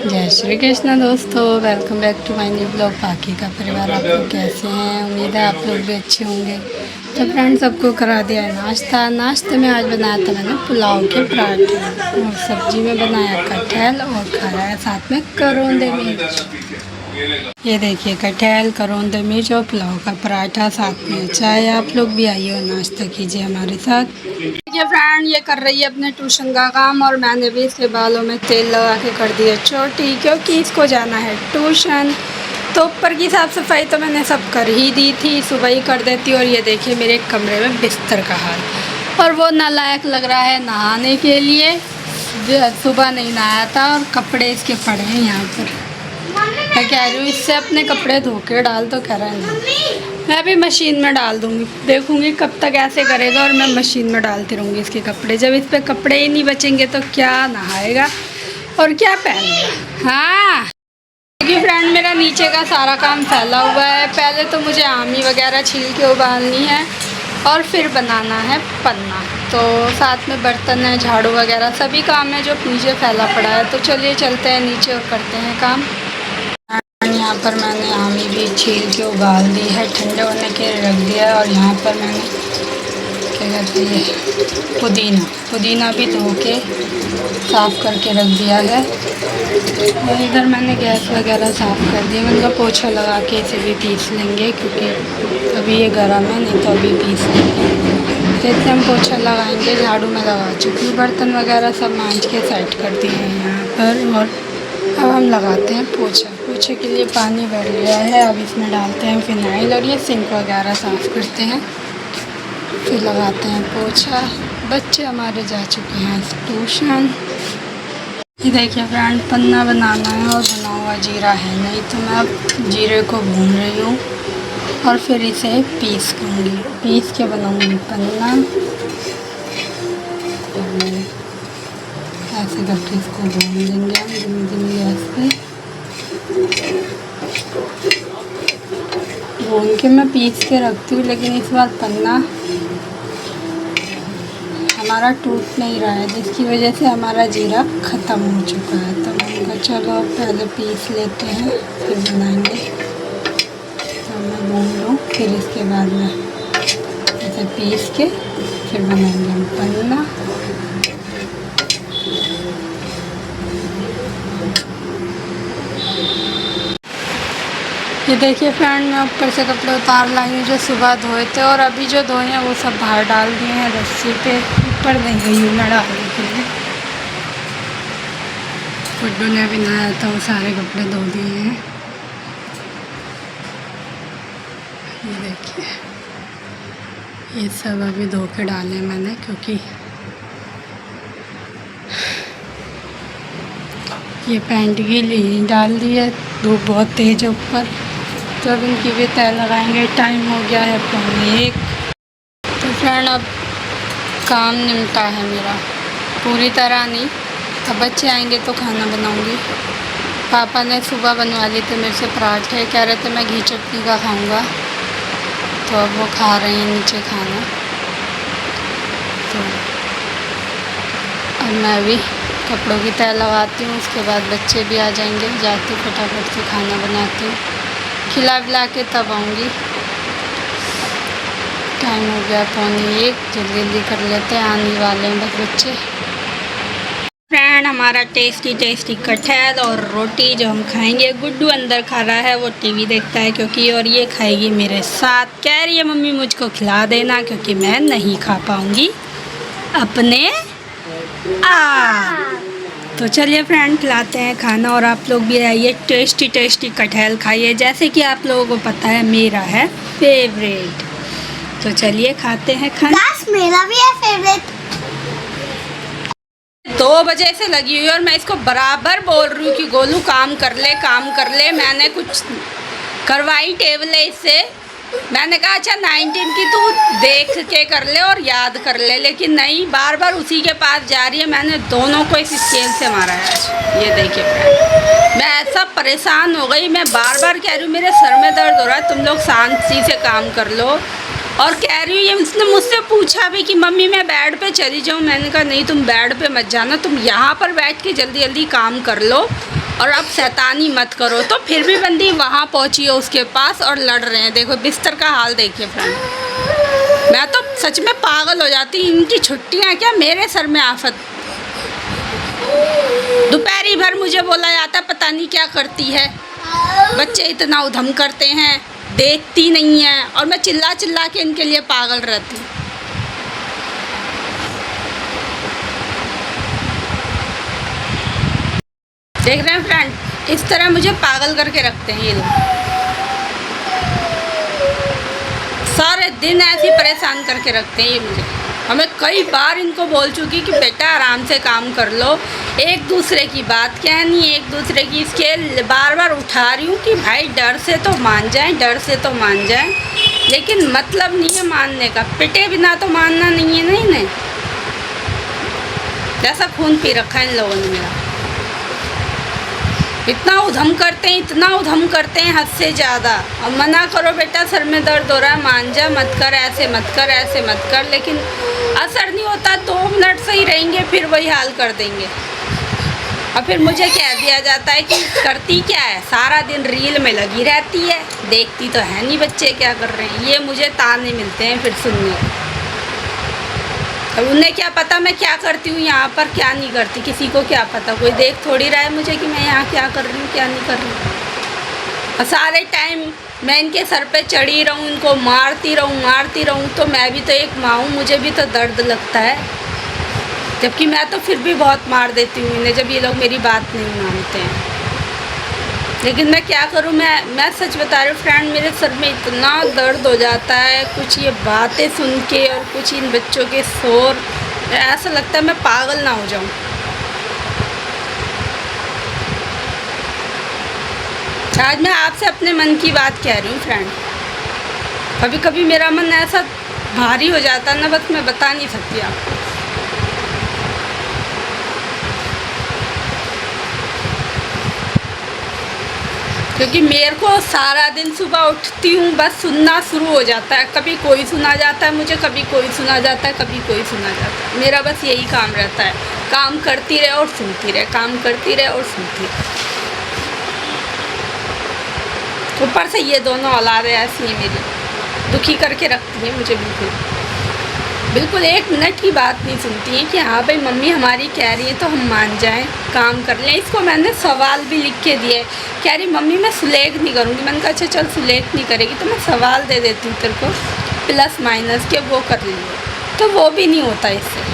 जय श्री कृष्ण दोस्तों, welcome back to my new blog. बाकी का परिवार आप लोग कैसे हैं? उम्मीद है आप लोग भी अच्छे होंगे। तो फ्रेंड्स, सबको करा दिया है नाश्ता। नाश्ते में आज बनाया था मैंने पुलाव के पराठे और सब्जी में बनाया कटहल और खाया है साथ में करौंदे मिर्च। ये देखिए कटहल, करौंदे मिर्च और पुलाव का पराठा साथ में चाय। आप लोग भी आइए और नाश्ता कीजिए हमारे साथ। देखिए फ्रेंड, ये कर रही है अपने ट्यूशन का काम और मैंने भी इसके बालों में तेल लगा के कर दी है छोटी, क्योंकि इसको जाना है ट्यूशन। तो ऊपर की साफ़ सफाई तो मैंने सब कर ही दी थी, सुबह ही कर देती। और ये देखिए मेरे कमरे में बिस्तर का हाल, और वो नालायक लग रहा है नहाने के लिए। सुबह नहीं नहाया था और कपड़े इसके पड़े हैं यहाँ पर। मैं कह रही हूँ इससे अपने कपड़े धो के डाल, तो कह रहा है नहीं, मैं भी मशीन में डाल दूँगी। देखूँगी कब तक ऐसे करेगा और मैं मशीन में डालती रहूँगी इसके कपड़े। जब इस पर कपड़े ही नहीं बचेंगे तो क्या नहाएगा और क्या पहनेगा। हाँ, क्योंकि फ्रेंड मेरा नीचे का सारा काम फैला हुआ है। पहले तो मुझे आमी वगैरह छील के उबालनी है और फिर बनाना है पन्ना। तो साथ में बर्तन है, झाड़ू वगैरह सभी काम है जो नीचे फैला पड़ा है। तो चलिए चलते हैं नीचे और करते हैं काम। यहाँ पर मैंने आमी भी छील के उबाल दी है, ठंडे होने के रख दिया है। और यहाँ पर मैंने क्या कहते हैं पुदीना भी धो के साफ़ करके रख दिया है। और इधर मैंने गैस वगैरह साफ़ कर दी। उनका पोछा लगा के इसे भी पीस लेंगे, क्योंकि अभी ये गर्म है, नहीं तो अभी पीस लेंगे। तो इसे हम पोछा लगाएंगे। झाड़ू में लगा चुकी, बर्तन वगैरह सब मांझ के साइड कर दिए हैं यहाँ पर। और अब हम लगाते हैं पोछा। पोछे के लिए पानी भर लिया है, अब इसमें डालते हैं फिनाइल और ये सिंक वगैरह साफ़ करते हैं, फिर लगाते हैं पोछा। बच्चे हमारे जा चुके हैं ट्यूशन। ये देखिए फ्रेंड, पन्ना बनाना है और बना हुआ जीरा है नहीं, तो मैं अब जीरे को भून रही हूँ और फिर इसे पीस लूँगी। पीस के बनाऊँगी पन्ना। ऐसे करके इसको भून देंगे हम धीमी गैस पे। भून के मैं पीस के रखती हूँ, लेकिन इस बार पन्ना हमारा टूट नहीं रहा है, जिसकी वजह से हमारा जीरा ख़त्म हो चुका है। तो मैंने कहा चलो पहले पीस लेते हैं फिर बनाएंगे। तो मैं भून लूँ, फिर इसके बाद में इसे पीस के फिर बनाएंगे हम पन्ना। ये देखिए फ्रेंड, मैं ऊपर से कपड़े उतार लाई हूँ जो सुबह धोए थे, और अभी जो धोए हैं वो सब बाहर डाल दिए हैं रस्सी पे। ऊपर नहीं गई हूँ मैं डालने के लिए। गुड्डू ने भी नहाया था, वो सारे कपड़े धो दिए हैं। ये देखिए ये सब अभी धो के डाले मैंने, क्योंकि ये पैंट गीली डाल दी है, धूप बहुत तेज़ है ऊपर। तो अब इनकी भी तय लगाएंगे। टाइम हो गया है 1:15। तो फ्रेंड अब काम निपटा है मेरा, पूरी तरह नहीं। अब बच्चे आएंगे तो खाना बनाऊंगी। पापा ने सुबह बनवा लिए थे मेरे से पराठे, कह रहे थे मैं घी चटनी का खाऊंगा, तो अब वो खा रहे हैं नीचे खाना। तो अब मैं भी कपड़ों की तय लगाती हूँ, उसके बाद बच्चे भी आ जाएंगे। जाती फटाफट से खाना बनाती हूँ, खिला पिला के तब आऊँगी। टाइम हो गया 1:15, जल्दी जल्दी कर लेते हैं, आने वाले हैं बस बच्चे। फ्रेंड, हमारा टेस्टी टेस्टी कटहल और रोटी जो हम खाएंगे। गुड्डू अंदर खा रहा है, वो टीवी देखता है क्योंकि, और ये खाएगी मेरे साथ। कह रही है मम्मी मुझको खिला देना, क्योंकि मैं नहीं खा पाऊँगी अपने तो चलिए फ्रेंड, खिलाते हैं खाना। और आप लोग भी आइए, टेस्टी टेस्टी कटहल खाइए, जैसे कि आप लोगों को पता है मेरा है फेवरेट। तो चलिए खाते हैं खाना। मेरा भी है फेवरेट। 2 बजे से लगी हुई और मैं इसको बराबर बोल रही हूँ कि गोलू काम कर ले काम कर ले। मैंने कुछ करवाई टेबल है इससे, मैंने कहा अच्छा 19 की तू देख के कर ले और याद कर ले, लेकिन नहीं, बार बार उसी के पास जा रही है। मैंने दोनों को इस स्केल से मारा है आज। ये देखिए मैं ऐसा परेशान हो गई, मैं बार बार कह रही हूँ मेरे सर में दर्द हो रहा है, तुम लोग शांति से काम कर लो। और कह रही हूँ, ये उसने मुझसे पूछा भी कि मम्मी मैं बेड पे चली जाऊँ। मैंने कहा नहीं, तुम बेड पे मत जाना, तुम यहाँ पर बैठ के जल्दी जल्दी काम कर लो और अब शैतानी मत करो। तो फिर भी बंदी वहाँ पहुँची है उसके पास और लड़ रहे हैं। देखो बिस्तर का हाल देखिए फ्रेंड, मैं तो सच में पागल हो जाती। इनकी छुट्टियाँ क्या, मेरे सर में आफत। दोपहरी भर मुझे बोला जाता पता नहीं क्या करती है, बच्चे इतना उधम करते हैं, देखती नहीं है, और मैं चिल्ला चिल्ला के इनके लिए पागल रहती। देख रहे हैं फ्रेंड, इस तरह मुझे पागल करके रखते हैं ये लोग। सारे दिन ऐसे परेशान करके रखते हैं ये मुझे। और मैं कई बार इनको बोल चुकी कि बेटा आराम से काम कर लो, एक दूसरे की बात क्या नहीं, एक दूसरे की स्केल बार बार उठा रही हूँ कि भाई डर से तो मान जाएं, डर से तो मान जाएं, लेकिन मतलब नहीं है मानने का। पिटे बिना तो मानना नहीं है ना इन्हें। जैसा खून पी रखा है इन लोगों ने मेरा। इतना उधम करते हैं, इतना उधम करते हैं हद से ज़्यादा। और मना करो बेटा सर में दर्द हो रहा है, मान जा, मत कर, ऐसे मत कर, ऐसे मत कर, लेकिन असर नहीं होता। 2 मिनट सही रहेंगे फिर वही हाल कर देंगे। और फिर मुझे कह दिया जाता है कि करती क्या है, सारा दिन रील में लगी रहती है, देखती तो है नहीं बच्चे क्या कर रहे हैं। ये मुझे ताने मिलते हैं फिर सुनने को। अब उन्हें क्या पता मैं क्या करती हूँ यहाँ पर, क्या नहीं करती, किसी को क्या पता। कोई देख थोड़ी रहा है मुझे कि मैं यहाँ क्या कर रही हूँ, क्या नहीं कर रही हूँ। और सारे टाइम मैं इनके सर पे चढ़ी रहूँ, इनको मारती रहूँ, तो मैं भी तो एक माँ हूँ, मुझे भी तो दर्द लगता है। जबकि मैं तो फिर भी बहुत मार देती हूँ इन्हें जब ये लोग मेरी बात नहीं मानते हैं। लेकिन मैं क्या करूँ, मैं सच बता रही हूँ फ्रेंड, मेरे सर में इतना दर्द हो जाता है कुछ ये बातें सुन के, और कुछ इन बच्चों के शोर, ऐसा लगता है मैं पागल ना हो जाऊँ। आज मैं आपसे अपने मन की बात कह रही हूँ फ्रेंड। कभी कभी मेरा मन ऐसा भारी हो जाता है ना, बस मैं बता नहीं सकती आपको। क्योंकि मेरे को सारा दिन सुबह उठती हूँ बस सुनना शुरू हो जाता है। कभी कोई सुना जाता है मुझे, कभी कोई सुना जाता है, कभी कोई सुना जाता है। मेरा बस यही काम रहता है, काम करती रहे और सुनती रहे, काम करती रहे और सुनती रहे। ऊपर से ये दोनों औलादें ऐसी हैं मेरी, दुखी करके रखती हैं मुझे। बिल्कुल 1 मिनट की बात नहीं सुनती हैं कि हाँ भाई मम्मी हमारी कह रही है तो हम मान जाएं, काम कर लें। इसको मैंने सवाल भी लिख के दिए, कह रही मम्मी मैं सुलेख नहीं करूँगी। मैंने कहा अच्छा चल सुलेख नहीं करेगी तो मैं सवाल दे देती हूँ तेरे को प्लस माइनस के, वो कर लीजिए। तो वो भी नहीं होता इससे।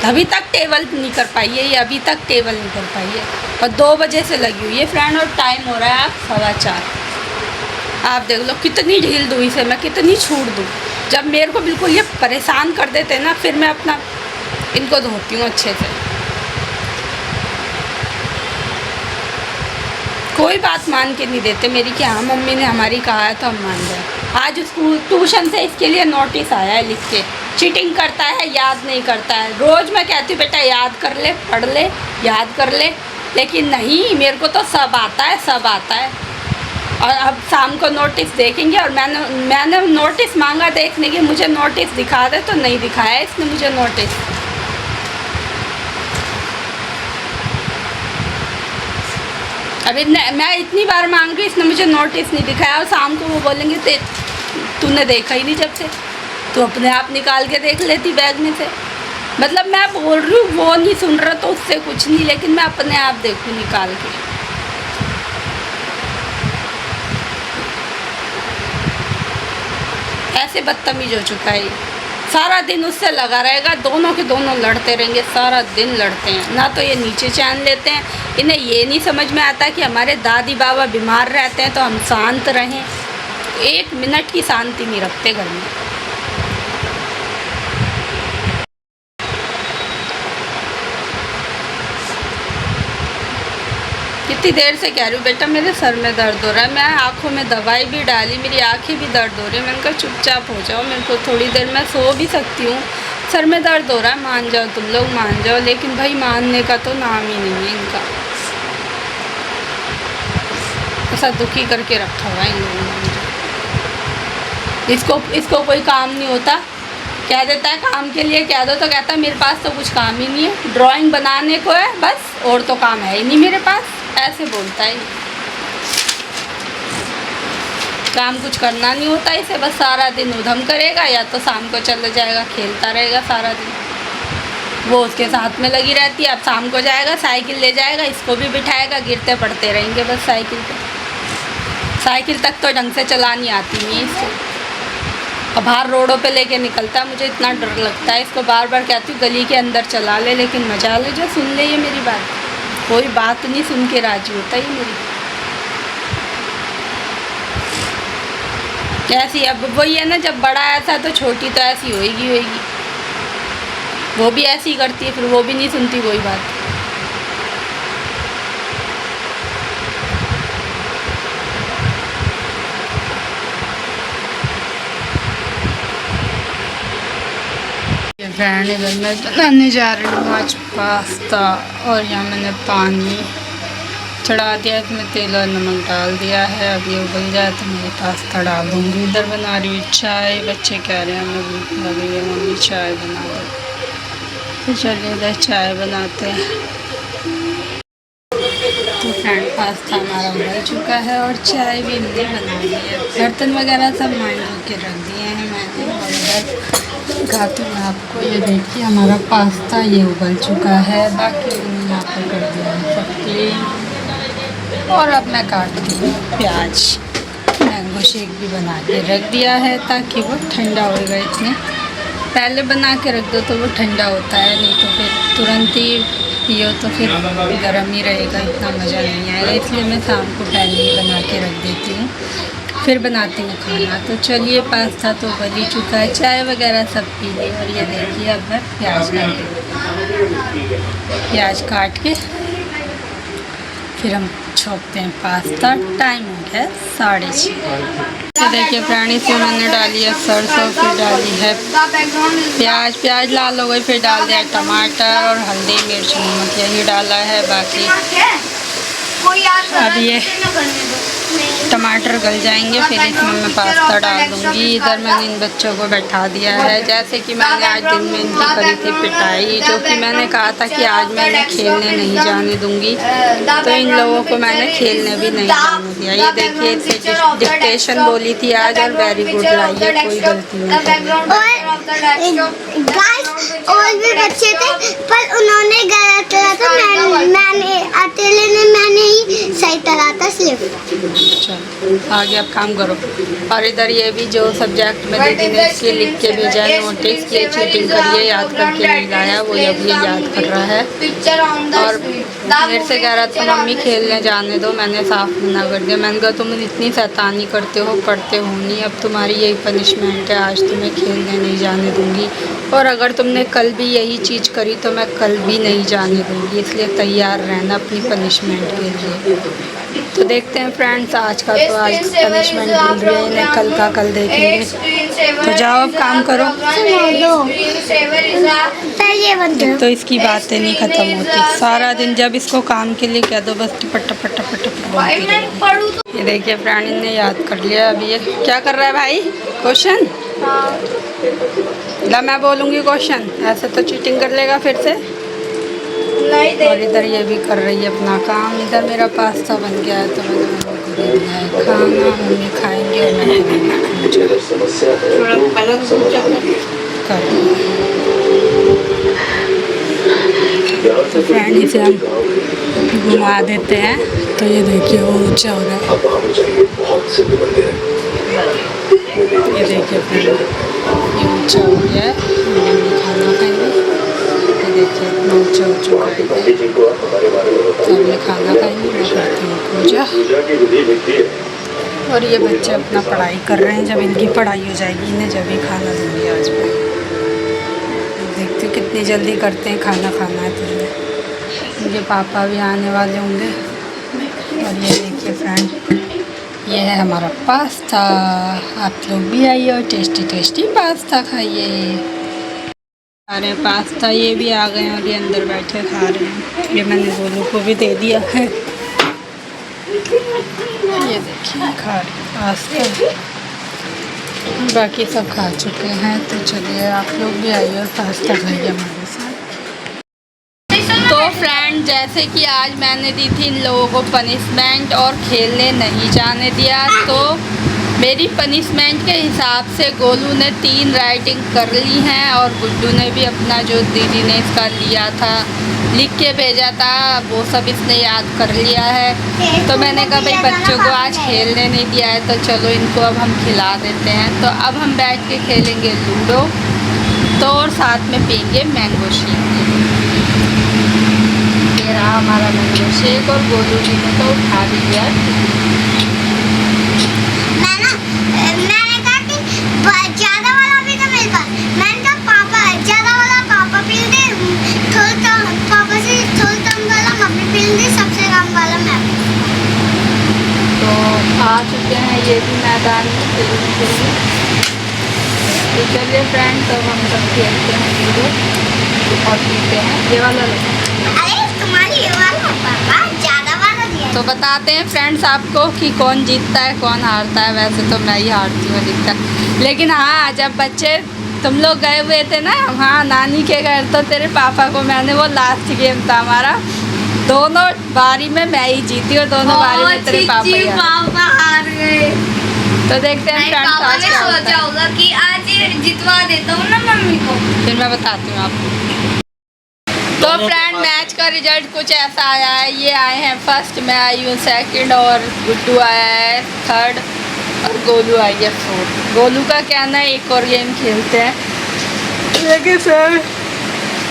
अभी तक टेबल नहीं कर पाई है ये, अभी तक टेबल नहीं कर पाई है। और 2 बजे से लगी हुई है फ्रेंड, और टाइम हो रहा है 4:15। आप देख लो कितनी ढील दूँ इसे, मैं कितनी छूट दूँ। जब मेरे को बिल्कुल ये परेशान कर देते हैं ना, फिर मैं अपना इनको धोती हूँ अच्छे से। कोई बात मान के नहीं देते मेरी कि हाँ मम्मी ने हमारी कहा है तो हम मान जाए। आज स्कूल ट्यूशन से इसके लिए नोटिस आया है लिख के, चीटिंग करता है, याद नहीं करता है। रोज़ मैं कहती हूँ बेटा याद कर ले, पढ़ ले, याद कर ले, लेकिन नहीं, मेरे को तो सब आता है, सब आता है। और अब शाम को नोटिस देखेंगे, और मैंने नोटिस मांगा देखने की, मुझे नोटिस दिखा दे, तो नहीं दिखाया इसने मुझे नोटिस। अभी मैं इतनी बार मांग रही हूँ, इसने मुझे नोटिस नहीं दिखाया। और शाम को वो बोलेंगे तूने देखा ही नहीं जब से, तू अपने आप निकाल के देख लेती बैग में से। मतलब मैं बोल रही हूँ वो नहीं सुन रहा तो उससे कुछ नहीं, लेकिन मैं अपने आप देखूँ निकाल के। ऐसे बदतमीज हो चुका है, सारा दिन उससे लगा रहेगा, दोनों के दोनों लड़ते रहेंगे, सारा दिन लड़ते हैं। ना तो ये नीचे चैन लेते हैं, इन्हें ये नहीं समझ में आता कि हमारे दादी बाबा बीमार रहते हैं तो हम शांत रहें। 1 मिनट की शांति नहीं रखते घर में। कितनी देर से कह रही हूँ बेटा मेरे सर में दर्द हो रहा है, मैं आँखों में दवाई भी डाली, मेरी आँखें भी दर्द हो रही है। मैंने कहा चुपचाप हो जाओ, मेरे को थोड़ी देर मैं सो भी सकती हूँ, सर में दर्द हो रहा है, मान जाओ तुम लोग, मान जाओ। लेकिन भाई मानने का तो नाम ही नहीं है इनका। ऐसा दुखी करके रखा हुआ है इन लोगों ने। इसको कोई काम नहीं होता कह देता है काम के लिए कह दो तो कहता है मेरे पास तो कुछ काम ही नहीं है, ड्राइंग बनाने को है बस, और तो काम है ही नहीं मेरे पास, ऐसे बोलता है। काम कुछ करना नहीं होता इसे, बस सारा दिन उधम करेगा या तो शाम को चले जाएगा, खेलता रहेगा सारा दिन। वो उसके साथ में लगी रहती है। अब शाम को जाएगा, साइकिल ले जाएगा, इसको भी बिठाएगा, गिरते पड़ते रहेंगे बस साइकिल पे। साइकिल तक तो ढंग से चलानी आती नहीं है इसको। अब बाहर रोडों पे लेके निकलता है, मुझे इतना डर लगता है इसको। बार बार कहती हूँ गली के अंदर चला ले, लेकिन मजा ले जो सुन ले ये मेरी बात। कोई बात नहीं सुन के राजी होता ही मेरी। कैसी अब वही है ना, जब बड़ा ऐसा तो छोटी तो ऐसी होएगी। वो भी ऐसी करती है, फिर वो भी नहीं सुनती कोई बात। फ्रेंड इधर मैं बनाने जा रही हूँ आज पास्ता, और यहाँ मैंने पानी चढ़ा दिया, इसमें तेल और नमक डाल दिया है। अब ये उबल जाए तो मैं पास्ता डाल दूँगी। इधर बना रही हूँ चाय, बच्चे कह रहे हैं हमें भूख लगी है मम्मी चाय बना दो, तो चलिए इधर चाय बनाते हैं। तो फ्रेंड पास्ता हमारा उबल चुका है और चाय भी हमने बना ली है। बर्तन वगैरह सब मांज धो के रख दिए हैं मैंने, और इधर दिखाती हूँ आपको। ये देखिए हमारा पास्ता ये उबल चुका है, बाकी मैंने यहाँ पर कर दिया है सब क्लीन। और अब मैं काटती हूँ प्याज। मैंगो शेक भी बना के रख दिया है ताकि वो ठंडा होएगा। इतने पहले बना के रख दो तो वो ठंडा होता है, नहीं तो फिर तुरंत ही पियो तो फिर गर्म ही रहेगा, इतना मज़ा नहीं आएगा। इसलिए मैं शाम को पहले ही बना के रख देती हूँ, फिर बनाती हूँ खाना। तो चलिए पास्ता तो बन ही चुका है, चाय वगैरह सब पी ली। और ये देखिए अब मैं प्याज काट के फिर हम छोंकते हैं पास्ता। टाइम हो गया 6:30। तो देखिए फ्रेंड, इसमें मैंने डाली है सरसों, फिर डाली है प्याज लाल हो गई, फिर डाल दिया टमाटर और हल्दी मिर्च नमक यही डाला है। बाकी अब ये टमाटर गल जाएंगे, फिर इसमें मैं पास्ता डाल दूँगी। इधर मैंने इन बच्चों को बैठा दिया है, जैसे कि मैंने आज दिन में इनकी करी थी पिटाई, जो कि मैंने कहा था कि आज मैं इन्हें खेलने नहीं जाने दूँगी, तो इन लोगों को मैंने खेलने भी नहीं जाने दिया। ये देखिए इसे डिक्टेशन बोली थी आज और वेरी गुड लाई है, कोई गलती नहीं। और भी बच्चे थे पर उन्होंने गलत करा था, मैंने अकेले ने मैंने ही सही करा था सिर्फ। चलो आगे अब काम करो। और इधर ये भी जो सब्जेक्ट में दीदी ने इसके लिख के भेजा है नोटिस की चीटिंग करिए, याद करके नहीं लाया, वो अब ये याद कर रहा है। और मेरे से कह रहा था मम्मी खेलने जाने दो, मैंने साफ मना कर दिया। मैंने कहा तुम इतनी शैतानी करते हो, पढ़ते हो नहीं, अब तुम्हारी यही पनिशमेंट है, आज तुम्हें खेलने नहीं जाने दूँगी। और अगर तुमने कल भी यही चीज़ करी तो मैं कल भी नहीं जाने दूँगी, इसलिए तैयार रहना अपनी पनिशमेंट के लिए। तो देखते हैं फ्रेंड्स, आज का तो आज पनिशमेंट मिल रही है इन्हें, कल का कल देखेंगे। तो जाओ अब काम करो। तो इसकी बातें नहीं ख़त्म होती, सारा दिन जब इसको काम के लिए कह दो बस टपट टपट टपट टपट बोलती रहेगी। ये देखिए फ्रेंड इन्हें याद कर लिया। अभी ये क्या कर रहा है भाई? क्वेश्चन ला, मैं बोलूँगी क्वेश्चन, ऐसे तो चीटिंग कर लेगा फिर से। और इधर ये भी कर रही है अपना काम। इधर मेरा पास्ता बन गया है तो मैंने उनको दे दिया है खाना, मम्मी खाएंगे और मैं कर। तो फ्रेंड इसे हम घुमा देते हैं, तो ये देखिए वो ऊँचा हो रहा है। ये देखिए फ्रेंड ये ऊँचा हो गया है, खाना खाएंगे। देखिए इतना ऊँचा हो चुका है, तो अब ये खाना खाएंगे, मैं करती हूँ पूजा। और ये बच्चे अपना पढ़ाई कर रहे हैं, जब इनकी पढ़ाई हो जाएगी इन्हें जब ही खाना दूँगी आज मैं। देखते हैं कितनी जल्दी करते हैं, खाना खाना है तो इनके पापा भी आने वाले होंगे। और ये देखिए फ्रेंड ये है हमारा पास्ता, आप लोग भी आइए और टेस्टी टेस्टी पास्ता खाइए। अरे पास्ता ये भी आ गए और ये अंदर बैठे खा रहे हैं। ये मैंने गोलू को भी दे दिया है, ये देखिए खा रहे पास्ता। बाकी सब खा चुके हैं। तो चलिए आप लोग भी आइए और पास्ता खाइए हमारे साथ। तो फ्रेंड, जैसे कि आज मैंने दी थी इन लोगों को पनिशमेंट और खेलने नहीं जाने दिया, तो मेरी पनिशमेंट के हिसाब से गोलू ने 3 राइटिंग कर ली हैं और गुड्डू ने भी अपना जो दीदी ने इसका लिया था, लिख के भेजा था, वो सब इसने याद कर लिया है। तो मैंने कहा भाई बच्चों को आज खेलने नहीं दिया है तो चलो इनको अब हम खिला देते हैं। तो अब हम बैठ के खेलेंगे लूडो, तो और साथ में पियेंगे मैंगो शेक। ये रहा हमारा मैंगो शेक और गोलू जी ने तो उठा लिया। मैंने कहा कि ज़्यादा वाला भी तो मेरे पास। मैंने कहा पापा ज़्यादा वाला पापा पी दे, थोड़ा पापा से थोड़ा कम वाला मम्मी पी दे, सबसे कम वाला मैं। तो आ चुके हैं ये भी मैदान में खेलने के लिए। तो चलिए फ्रेंड, तो हम सब खेलते हैं लूडो और पीते हैं। ये वाला लो। अरे तुम्हारी ये वाला पापा ज़्यादा वाला दिया। तो बताते हैं फ्रेंड्स आपको कि कौन जीतता है कौन हारता है। वैसे तो मैं ही हारती हूँ अधिकतर, लेकिन हाँ जब बच्चे तुम लोग गए हुए थे ना हाँ नानी के घर, तो तेरे पापा को मैंने, वो लास्ट गेम था हमारा, दोनों बारी में मैं ही जीती और दोनों बारी में तेरे पापा हार गए। तो देखते हैं फ्रेंड्स आज क्या होता है। होगा कि आज जितवा देता हूँ ना मम्मी को। फिर मैं बताती हूँ आपको। तो फ्रेंड, मैच का रिजल्ट कुछ ऐसा आया है। ये आए हैं फर्स्ट, मैं आई हूँ सेकंड और गुड्डू आया है थर्ड और गोलू आई है फोर्थ। गोलू का कहना है एक और गेम खेलते हैं, लेकिन सर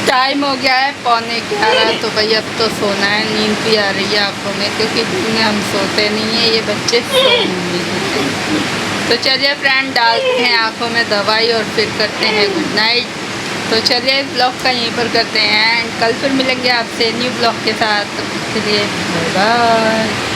टाइम हो गया है 11:15, तो भाई अब तो सोना है। नींद भी आ रही है आँखों में, क्योंकि दिन में हम सोते नहीं हैं, ये बच्चे सो नहीं होते। तो चलिए फ्रेंड, डालते हैं आँखों में दवाई और फिर करते हैं गुड नाइट। तो चलिए ब्लॉग का यहीं पर करते हैं एंड कल फिर मिलेंगे आपसे न्यू ब्लॉग के साथ। तब तक के लिए बाय बाय।